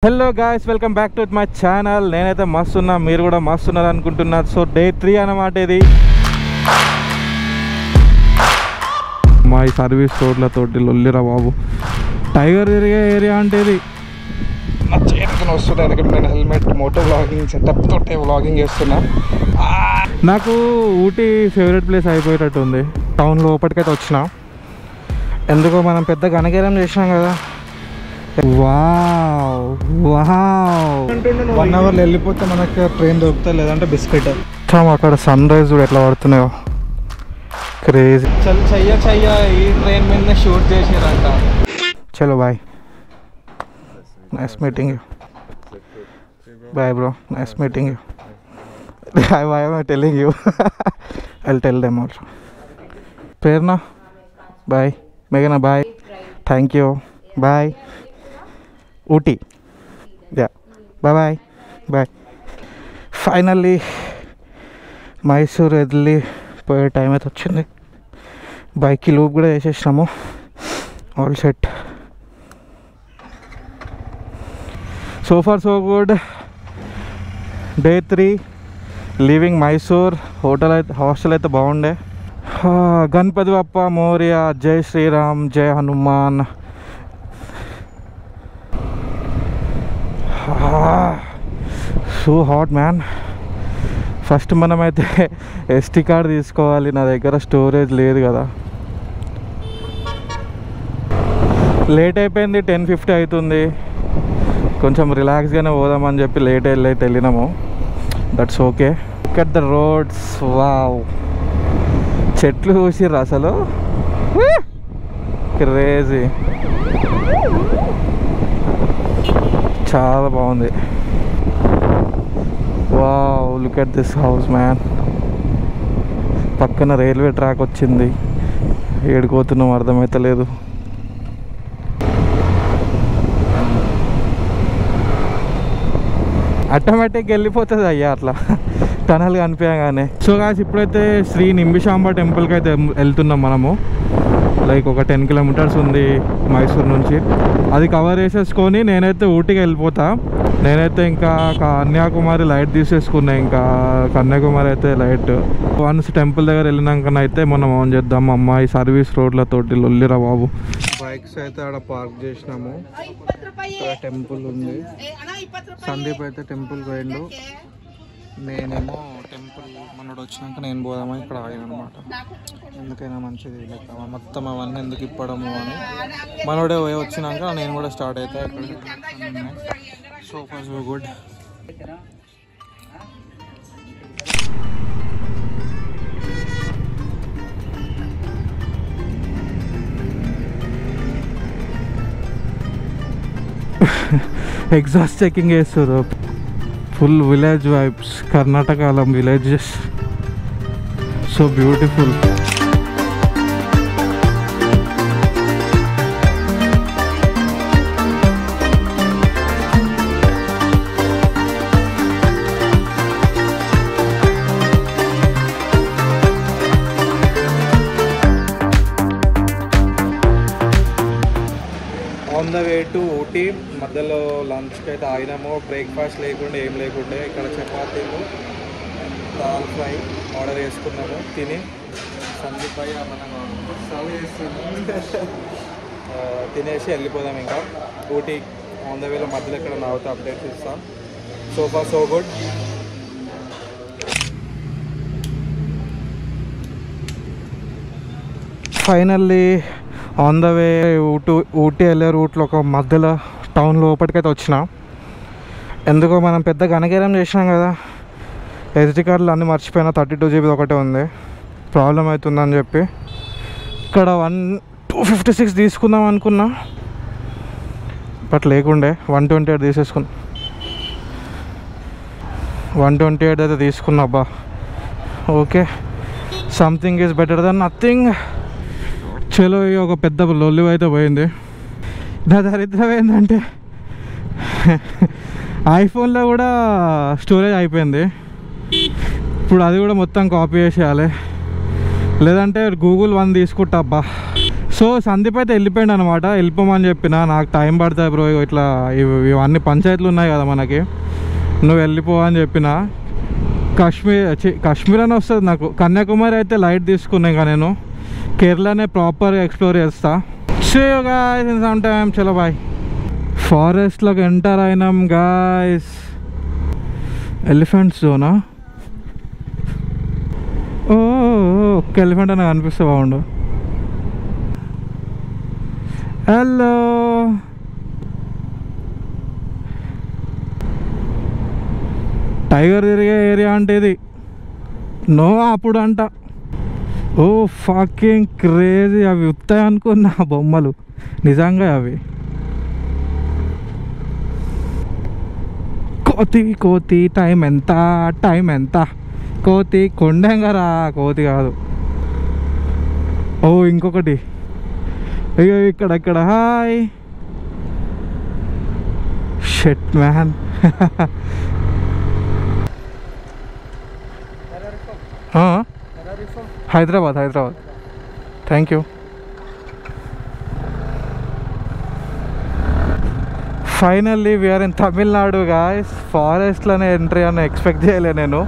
Hello guys, welcome back to my channel. నేనైతే మస్తున్నా, మీరు కూడా మస్తున్నారు అనుకుంటున్నారు. సో డే 3 అన్నమాట ఇది. మా ఈ సర్వీస్ రోడ్లతోటి లొల్లిరా బాబు. టైగర్ తిరిగే ఏరియా అంటే ఇది. నా చేతికి వస్తుంది ఎందుకంటే నేను హెల్మెట్ మోటో వ్లాగింగ్ సెటప్ తోటి వ్లాగింగ్ చేస్తున్నా. నాకు ఊటీ ఫేవరెట్ ప్లేస్ అయిపోయేటట్టు ఉంది. టౌన్ లోపలికైతే వచ్చిన, ఎందుకో మనం పెద్ద ఘనగేరం చేసినాం కదా. వావ్ వావ్, 1 అవర్లో వెళ్ళిపోతే మనకి ట్రైన్ దొరుకుతా, లేదంటే బిస్కెట్. అక్కడ సన్ రైజ్ కూడా ఎట్లా పడుతున్నాయో, క్రేజీ. చెయ్య ఈ ట్రైన్ మీద షూట్ చేసారంట. చలో bye, nice meeting you. Bye bro, nice meeting you. why am I telling you? I'll tell them also. Prerna, bye. Meghana, bye. Thank you. Bye. Ooty. Yeah. Bye. Finally Mysore వెళ్ళి పోయే time అయితే వచ్చింది. బైక్కి loop కూడా వేసేసినాము. All set. So far so good. Day 3 leaving Mysore. Hostel అయితే బాగుండే. గణపతి బప్ప మోరియా, జై శ్రీరామ్, జై Hanuman. So hot man. First మనమైతే SD కార్డ్ తీసుకోవాలి. నా దగ్గర స్టోరేజ్ లేదు కదా. లేట్ అయిపోయింది, 10:50 అవుతుంది. కొంచెం రిలాక్స్గానే పోదామని చెప్పి లేట్ వెళ్ళినాము. That's okay. Look at the roads. Wow, చెట్లు చూసిర్రు అసలు, క్రేజీ. చాలా బాగుంది. Wow, look at this house man. పక్కన రైల్వే ట్రాక్ వచ్చింది. ఏడుకోతున్నాం అర్థమవుతలేదు. ఆటోమేటిక్గా వెళ్ళిపోతుంది అయ్యా అట్లా టనల్ కనిపించగానే. సో గాయ్స్, ఇప్పుడైతే శ్రీ నింబిశాంబ టెంపుల్కి అయితే వెళ్తున్నాం మనము. లైక్ ఒక 10 కిలోమీటర్స్ ఉంది మైసూర్ నుంచి. అది కవర్ చేసేసుకొని నేనైతే ఊటీకి వెళ్ళిపోతా. నేనైతే ఇంకా కన్యాకుమారి లైట్ తీసేసుకున్నా. ఇంకా కన్యాకుమారి అయితే లైట్. వన్స్ టెంపుల్ దగ్గర వెళ్ళినాకనైతే మనం ఆన్ చేద్దాం. అమ్మాయి సర్వీస్ రోడ్లతోటి లొల్లిరా బాబు. బైక్స్ అయితే ఆడ పార్క్ చేసినాము. ఇక్కడ టెంపుల్ ఉంది. సందీప్ అయితే టెంపుల్ పోయిండు. నేనేమో టెంపుల్ మనోడు వచ్చినాక నేను పోదామని ఇక్కడ ఆగాను అనమాట. ఎందుకైనా మంచిది లెక్క మొత్తం అవన్నీ ఎందుకు ఇప్పడము అని. మనోడే వచ్చినాక నేను కూడా స్టార్ట్ అవుతా. ఇక్కడ so far so good. Exhaust checking చేస్తారు. Full village vibes. కర్ణాటకలో villages so beautiful. On the way to Ooty. మధ్యలో లంచ్కి అయితే ఆగినాము. బ్రేక్ఫాస్ట్ లేకుండా ఏం లేకుండా ఇక్కడ చపాతీలు, దాల్ ఫ్రై ఆర్డర్ చేసుకున్నాము. తిని సందీప్ అయ్య మనం సర్వ్ చేస్తున్నాము. తినేసి వెళ్ళిపోదాం ఇంకా ఊటీ. ఆన్ ద వేలో మధ్యలో ఇక్కడ నావుతా అప్డేట్స్ ఇస్తాం. So far so good. Finally on the way Ooty వెళ్ళే రూట్లో ఒక మధ్యలో టౌన్ లోపలికైతే వచ్చిన. ఎందుకో మనం పెద్ద ఘనగేరం చేసినాం కదా. SD కార్డులు అన్నీ మర్చిపోయినా. 32 GB ఒకటే ఉంది. ప్రాబ్లం అవుతుందని చెప్పి ఇక్కడ 256 తీసుకుందాం అనుకున్నా, బట్ లేకుండే 128 తీసేసుకున్నా. 128 అయితే తీసుకున్నా. అబ్బా okay, something is better then nothing. చలో, ఒక పెద్ద లొల్లి అయితే పోయింది. నా దరిద్రం ఏంటంటే ఐఫోన్లో కూడా స్టోరేజ్ అయిపోయింది. ఇప్పుడు అది కూడా మొత్తం కాపీ చేసేయాలి, లేదంటే గూగుల్ 1 తీసుకుంటా. అబ్బా సో సందీప్ అయితే వెళ్ళిపోయాడు అనమాట. వెళ్ళిపోమని చెప్పిన, నాకు టైం పడుతుంది బ్రో, ఇట్లా ఇవన్నీ పంచాయతీలు ఉన్నాయి కదా మనకి, నువ్వు వెళ్ళిపో అని చెప్పిన. కాశ్మీర్ అని వస్తుంది నాకు. కన్యాకుమారి అయితే లైట్ తీసుకున్నా, ఇంకా నేను కేరళనే ప్రాపర్గా ఎక్స్ప్లోర్ చేస్తా. సమ్ టైమ్ చలో బాయ్. ఫారెస్ట్లోకి ఎంటర్ అయినాం గాయస్. ఎలిఫెంట్స్ జోనా? ఒక్క ఎలిఫెంట్ అని కనిపిస్తే బాగుండు. హలో, టైగర్ తిరిగే ఏరియా అంటే ఇది. నో అప్పుడు అంట. ఓ ఫకింగ్ క్రేజీ. అవి ఉత్తాయి అనుకున్నా బొమ్మలు, నిజంగా అవి. కోతి కోతి టైం ఎంత, టైం ఎంత? కోతి కొండంగారా, కోతి కాదు. ఓ ఇంకొకటి, అయ్యో ఇక్కడ hi. Shit man. Hyderabad. Thank you. Finally we're in Tamil Nadu guys. ఫారెస్ట్లోనే ఎంట్రీ అని ఎక్స్పెక్ట్ చేయలే నేను.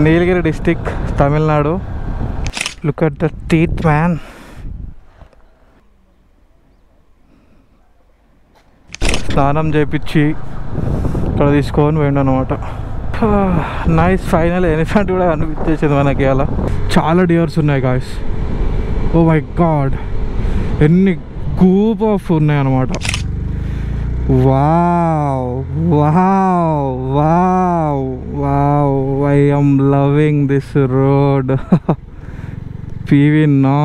Nilgiri district, Tamil Nadu. Look at the teeth man. స్నానం చేయించి ఇక్కడ తీసుకొని పోయిండు అనమాట. నైస్. ఫైనల్ ఎలిఫెంట్ కూడా అనిపించేసింది మనకి. అలా చాలా డియర్స్ ఉన్నాయి గాయస్. ఓ మై గాడ్, ఎన్ని గ్రూప్ ఆఫ్ ఉన్నాయి అనమాట. Wow wow wow wow, I am loving this road. PV no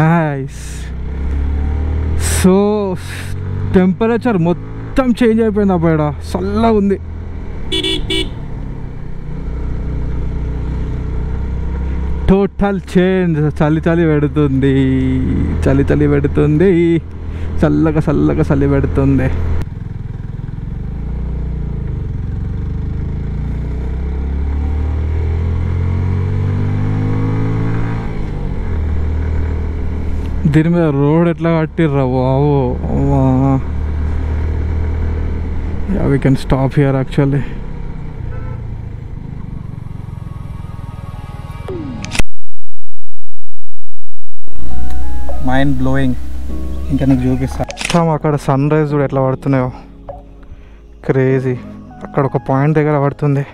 nice. So temperature మొత్తం చేంజ్ అయిపోయింది అబ్బాయి. చల్లగా ఉంది. Total change. చలి పెడుతుంది, చలి పెడుతుంది, చల్లగా చలి పెడుతుంది. దీని మీద రోడ్ ఎట్లా కట్టిర్రా బాబు. We can stop here actually. Mind blowing. ఇంకా నీకు చూపిస్తాం అక్కడ సన్ రైజ్ కూడా ఎట్లా పడుతున్నాయో. క్రేజీ. అక్కడ ఒక పాయింట్ దగ్గర పడుతుంది.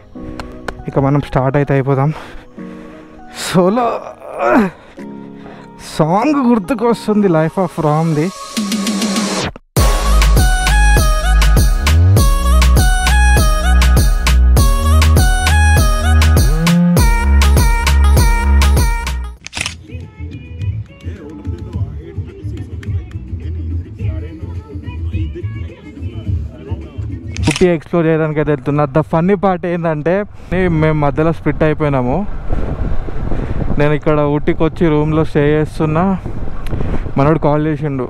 ఇక మనం స్టార్ట్ అయితే అయిపోదాం. సోలో సాంగ్ గుర్తుకు వస్తుంది, లైఫ్ ఆఫ్ రామ్ది. ఊటీ ఎక్స్ప్లోర్ చేయడానికి అయితే వెళ్తున్నా. ద ఫన్నీ పార్ట్ ఏంటంటే, మేము మధ్యలో స్ప్లిట్ అయిపోయినాము. నేను ఇక్కడ ఊటీకి వచ్చి రూమ్లో స్టే చేస్తున్నా. మనోడు కాల్ చేసిండు,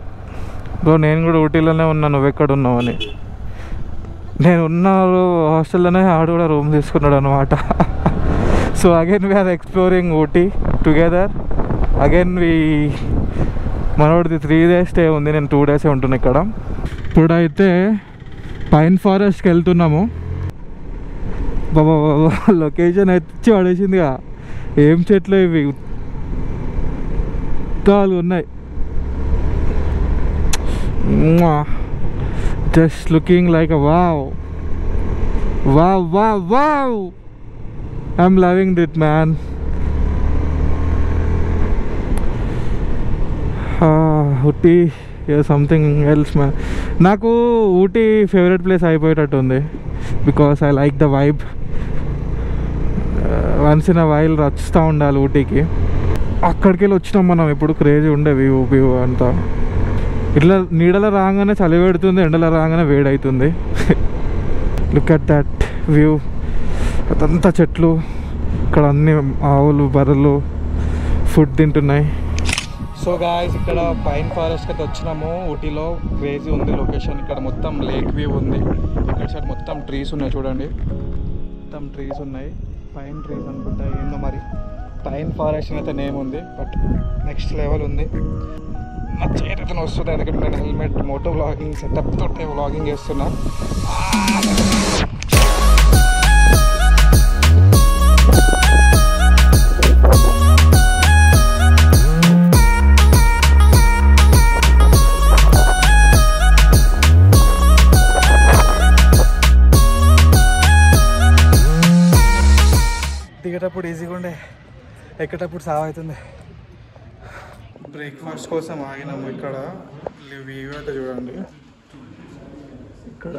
బ్రో నేను కూడా ఊటీలోనే ఉన్నా, నువ్వు ఎక్కడ ఉన్నావు అని. నేను ఉన్న హాస్టల్లోనే ఆడు కూడా రూమ్ తీసుకున్నాడు అనమాట. So again we're exploring Ooty together. Again మనోడిది 3 days స్టే ఉంది, నేను 2 days ఉంటున్నా ఇక్కడ. ఇప్పుడైతే పైన్ ఫారెస్ట్కి వెళ్తున్నాము. బాబా లొకేషన్ వచ్చి పడేసిందిగా. ఏం చెట్లు ఇవి, ఉత్తాలు ఉన్నాయి. Just looking like wow wow wow wow. I'm loving it man. Ooty something else man. నాకు ఊటీ ఫేవరెట్ ప్లేస్ అయిపోయేటట్టు ఉంది. Because I like the vibe. Once in a while రచుస్తూ ఉండాలి ఊటీకి. అక్కడికి వెళ్ళి వచ్చినాం మనం. ఇప్పుడు క్రేజీ ఉండే వ్యూ అంతా. ఇట్లా నీడలో రాగానే చలి పెడుతుంది, ఎండలో రాగానే వేడవుతుంది. Look at that view. అదంతా చెట్లు. ఇక్కడ అన్ని ఆవులు బర్రెలు ఫుడ్ తింటున్నాయి. సో గాయ్స్, ఇక్కడ పైన్ ఫారెస్ట్ అయితే వచ్చినాము. ఊటీలో క్రేజీ ఉంది లొకేషన్. ఇక్కడ మొత్తం లేక్ వ్యూ ఉంది. ఇక్కడ సైడ్ మొత్తం ట్రీస్ ఉన్నాయి చూడండి. మొత్తం ట్రీస్ ఉన్నాయి. పైన్ ట్రీస్ అనుకుంటా, ఏందో మరి పైన్ ఫారెస్ట్ అయితే నేమ్ ఉంది, బట్ నెక్స్ట్ లెవెల్ ఉంది. నా చేతి వస్తుంది ఎందుకంటే నేను హెల్మెట్ మోటో వ్లాగింగ్ సెటప్ తోటే వ్లాగింగ్ చేస్తున్నా. దిగేటప్పుడు ఈజీగా ఉండే, ఎక్కేటప్పుడు సాగు అవుతుంది. బ్రేక్ఫాస్ట్ కోసం ఆగినాము. ఇక్కడ వ్యూ అయితే చూడండి, ఇక్కడ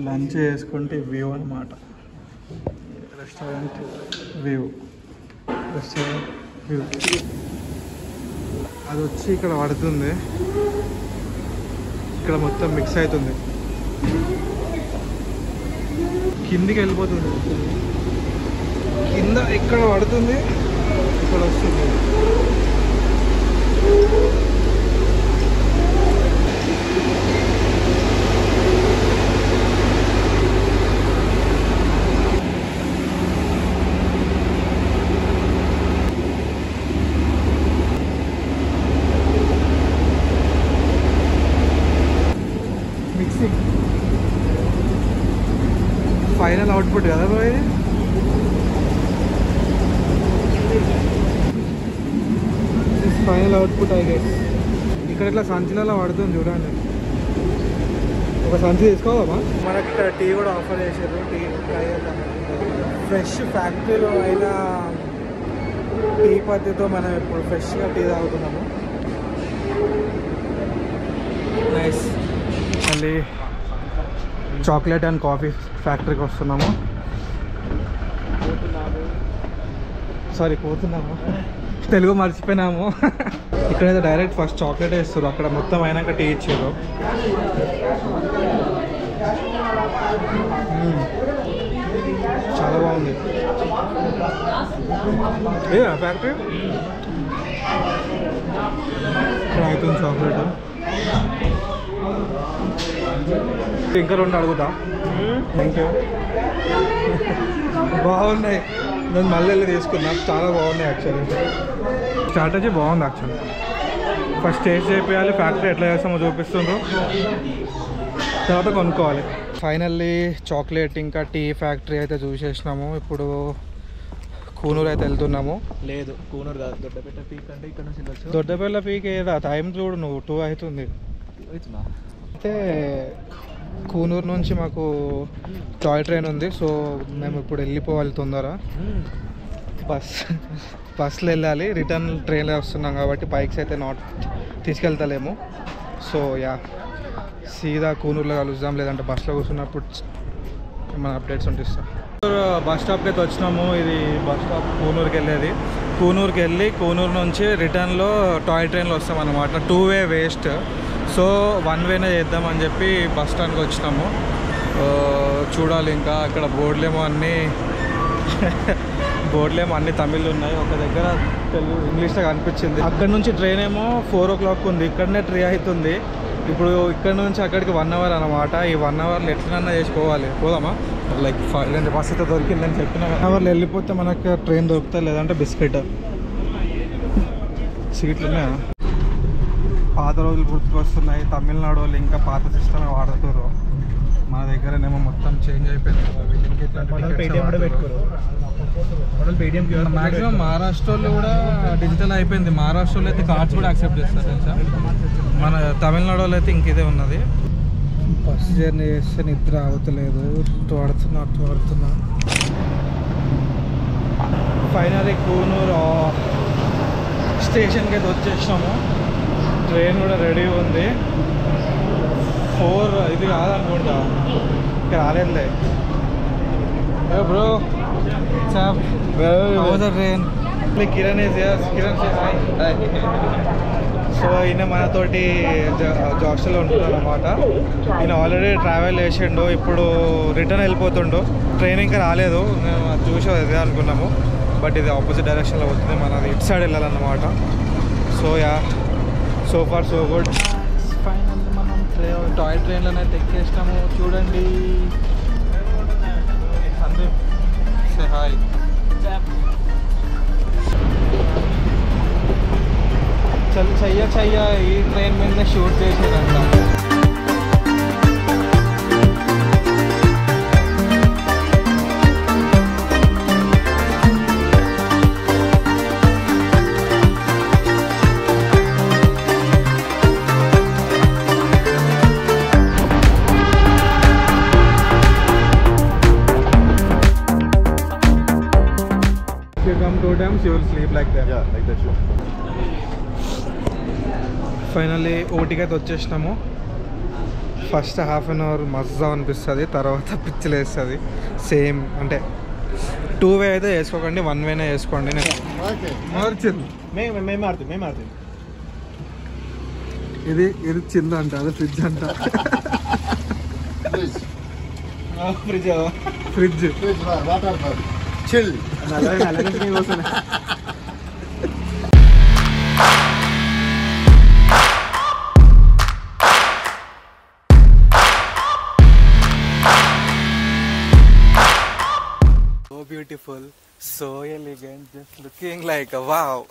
లంచ్ చేసుకుంటే వ్యూ అన్నమాట. రెస్టారెంట్ వ్యూ, రెస్టారెంట్ వ్యూ అది వచ్చి ఇక్కడ పడుతుంది. ఇక్కడ మొత్తం మిక్స్ అవుతుంది, కిందికి వెళ్ళిపోతుంది. కింద ఇక్కడ పడుతుంది, ఇక్కడ వస్తుంది. మిక్సింగ్ ఫైనల్ అవుట్పుట్ కదా బ్రో ఇది. Final output I guess. ఇక్కడ ఇట్లా సంచులలో పడుతుంది చూడండి. ఒక సంచి తీసుకోవాలా? మనకి ఇక్కడ టీ కూడా ఆఫర్ చేశారు. టీ ఫ్రెష్ ఫ్యాక్టరీలో అయిన టీ పత్తితో మనం ఇప్పుడు ఫ్రెష్గా టీ తాగుతున్నాము. నైస్. మళ్ళీ చాక్లెట్ అండ్ కాఫీ ఫ్యాక్టరీకి వస్తున్నాము. సారీ పోతున్నాము, తెలుగు మర్చిపోయినాము. ఇక్కడైతే డైరెక్ట్ ఫస్ట్ చాక్లెట్ వేస్తారు, అక్కడ మొత్తం అయినాక టీ ఇచ్చారు. చాలా బాగుంది. ఏ ఫ్యాక్టరీ ఇక్కడ అవుతుంది చాక్లెట్. ఇంకా రెండు అడుగుతా. Thank you. బాగున్నాయి, నేను మళ్ళీ వెళ్ళి తీసుకున్నా. చాలా బాగున్నాయి యాక్చువల్లీ. స్ట్రాటజీ బాగుంది యాక్చువల్లీ. ఫస్ట్ టేస్ట్ చేయాలి, ఫ్యాక్టరీ ఎట్లా చేస్తామో చూపిస్తుండ్రు, తర్వాత కొనుక్కోవాలి. ఫైనల్లీ చాక్లెట్ ఇంకా టీ ఫ్యాక్టరీ అయితే చూసేసినాము. ఇప్పుడు కూనూరు అయితే వెళ్తున్నాము. లేదు కూనూరు కాదు, దొడ్డపేట పీక్ అంటే ఇక్కడ నుంచి వెళ్ళొచ్చు. దొడ్డపల్లి పీక్ ఏదా? టైం చూడు నువ్వు, 2 అవుతుంది. అయితే కూనూరు నుంచి మాకు టాయ్ ట్రైన్ ఉంది, సో మేము ఇప్పుడు వెళ్ళిపోవాలి తొందర. బస్లో వెళ్ళాలి, రిటర్న్ ట్రైన్లో వస్తున్నాం కాబట్టి బైక్స్ అయితే తీసుకెళ్తలేము. సో యా, సీదా కూనూరులో కలుద్దాం, లేదంటే బస్లో కూర్చున్నప్పుడు ఏమైనా అప్డేట్స్ ఉంటిస్తాం. బస్ స్టాప్కి అయితే వచ్చినాము. ఇది బస్ స్టాప్ కూనూరుకి వెళ్ళేది. కూనూరుకి వెళ్ళి కూనూరు నుంచి రిటర్న్లో టాయ్ ట్రైన్లో వస్తాం అన్నమాట. 2-way వేస్ట్, సో 1 వేనే చేద్దామని చెప్పి బస్ స్టాండ్కి వచ్చినాము. చూడాలి ఇంకా ఇక్కడ బోర్డులేమో అన్ని తమిళ్ ఉన్నాయి. ఒక దగ్గర తెలుగు ఇంగ్లీష్లో కనిపించింది. అక్కడ నుంచి ట్రైన్ ఏమో 4 o'clock ఉంది, ఇక్కడనే 3 అవుతుంది. ఇప్పుడు ఇక్కడ నుంచి అక్కడికి 1 hour అనమాట. ఈ 1 hourలో ఎట్లన్నా చేసుకోవాలి. పోదామా? లైక్ బస్ అయితే దొరికిందని చెప్పిన 1 hourలో వెళ్ళిపోతే మనకు ట్రైన్ దొరుకుతుంది, లేదంటే బిస్కెట్. సీట్లు ఉన్నాయా? పాత రోజులు గుర్తుకొస్తున్నాయి. తమిళనాడు వాళ్ళు ఇంకా పాత సిస్టమే వాడుతారు. మన దగ్గరనేమో మొత్తం చేంజ్ అయిపోయింది. మ్యాక్సిమం మహారాష్ట్రలో కూడా డిజిటల్ అయిపోయింది. మహారాష్ట్రలో అయితే కార్డ్స్ కూడా యాక్సెప్ట్ చేస్తారు తెలుసా. మన తమిళనాడు వాళ్ళు అయితే ఇంకిదే ఉన్నది. బస్ జర్నీ చేస్తే నిద్ర అవుతలేదు, పడుతున్నా. ఫైనల్లీ కూనూరు స్టేషన్కి అయితే వచ్చేసినాము. ట్రైన్ కూడా రెడీ ఉంది. 4 ఇది కాదనుకుంటా, ఇంకా రాలేదులే. బ్రో ట్రైన్ కిరణ్ సో ఈయన మనతోటి జాక్స్లో ఉంటున్నాడు అనమాట. ఈయన ఆల్రెడీ ట్రావెల్ చేసిండు, ఇప్పుడు రిటర్న్ వెళ్ళిపోతుండు. ట్రైన్ ఇంకా రాలేదు, మేము అది చూసి అదే అనుకున్నాము. బట్ ఇది ఆపోజిట్ డైరెక్షన్లో వస్తుంది, మనది ఇటు సైడ్ వెళ్ళాలన్నమాట. So yeah, so far so good. Final మనం టాయ్ ట్రైన్లోనైతే ఎక్కేసినాము. చూడండి సందీప్, సే హాయ్. చెయ్య ఈ ట్రైన్ మీద షూట్ చేసేదంట. If you come 2 times, you will sleep like that. Yeah, like that show. Finally ఓటీకి అయితే వచ్చేసినాము. ఫస్ట్ హాఫ్ అన్ అవర్ మజా అనిపిస్తుంది, తర్వాత పిచ్చిలేస్తుంది. సేమ్ అంటే 2 వే అయితే వేసుకోకండి, 1 వేనే వేసుకోండి. నేను మార్చింది మేము ఆడుతుంది ఇది చిన్న అంట, అది ఫ్రిడ్జ్ అంట. Fridge Water, chill. So beautiful, so elegant, just looking like a wow.